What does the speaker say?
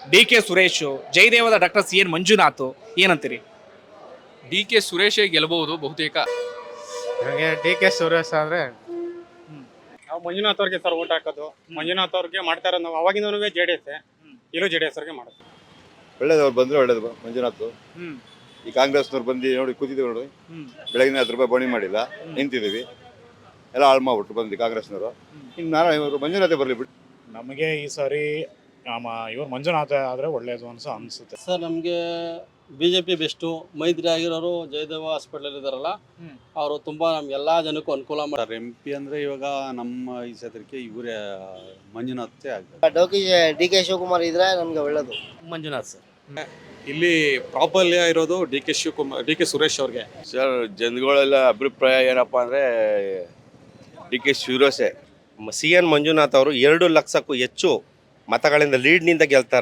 D K Suresh, ಜಯದೇವದ doctor C N Manjunath, ಏನಂತೀರಿ? D K ಸುರೇಶೇ ಗೆಲ್ಲಬಹುದು ಬಹುತೇಕ. ನನಗೆ ಡಿ ಕೆ ಸುರೇಶ್ ಆದರೆ ನಾವು ಮಂಜುನಾಥ್ ಅವ್ರಿಗೆ ಸರ್ ಓಟ್ ಹಾಕೋದು. ಮಂಜುನಾಥ್ ಅವ್ರಿಗೆ ಮಾಡ್ತಾ ಇರೋದು ನಾವು ಅವಾಗಿಂದನೂ ಜೆ ಡಿ ಎಸ್ ಇಲ್ಲೂ ಜೆ ಡಿ ಎಸ್ ಅವ್ರಿಗೆ ಮಾಡೋದು. ಒಳ್ಳೇದು, ಅವ್ರು ಬಂದ್ರೆ ಒಳ್ಳೇದು. ಮಂಜುನಾಥ್ ಈ ಕಾಂಗ್ರೆಸ್ನವ್ರು ಬಂದು ನೋಡಿ ಕೂತಿದ್ದೀವಿ ನೋಡಿ, ಬೆಳಗಿನ 10 ರೂಪಾಯಿ ಬಣಿ ಮಾಡಿಲ್ಲ, ನಿಂತಿದ್ದೀವಿ, ಎಲ್ಲ ಹಾಳು ಮಾಡ್ಬಿಟ್ರು ಬಂದು ಕಾಂಗ್ರೆಸ್ನವರು. ಇನ್ನು ನಾನು ಇವರು ಮಂಜುನಾಥೇ ಬರಲಿ ಬಿಟ್ಟು. ನಮಗೆ ಈ ಸಾರಿ ಇವ್ರು ಮಂಜುನಾಥ ಆದರೆ ಒಳ್ಳೇದು ಅನಿಸುತ್ತೆ. ಸರ್ ನಮಗೆ ಬಿ ಜೆ ಪಿ ಬೆಸ್ಟು. ಮೈತ್ರಿ ಆಗಿರೋರು ಜಯದೇವ ಹಾಸ್ಪಿಟಲ್ ಇದ್ದಾರಲ್ಲ, ಅವರು ತುಂಬ ನಮ್ಗೆಲ್ಲ ಜನಕ್ಕೂ ಅನುಕೂಲ ಮಾಡ್ತಾರೆ. ಎಂ ಪಿ ಅಂದರೆ ಇವಾಗ ನಮ್ಮ ಈ ಕ್ಷೇತ್ರಕ್ಕೆ ಇವರೇ ಮಂಜುನಾಥೇ ಆಗ್ತದೆ. ಡಿ ಕೆ ಶಿವಕುಮಾರ್ ಇದ್ರೆ ನಮಗೆ ಒಳ್ಳೇದು. ಮಂಜುನಾಥ್ ಸರ್. ಇಲ್ಲಿ ಪ್ರಾಬಲ್ಯ ಇರೋದು D K Shivakumar, D K Suresh ಅವ್ರಿಗೆ. ಸರ್ ಜನಗಳೆಲ್ಲ ಅಭಿಪ್ರಾಯ ಏನಪ್ಪ ಅಂದರೆ ಡಿ ಕೆ ಶಿವರಾಸೆ. ಸಿ ಎನ್ ಮಂಜುನಾಥ್ ಅವರು 2 ಲಕ್ಷಕ್ಕೂ ಹೆಚ್ಚು ಮತಗಳಿಂದ ಲೀಡ್ನಿಂದ ಗೆಲ್ತಾರೆ.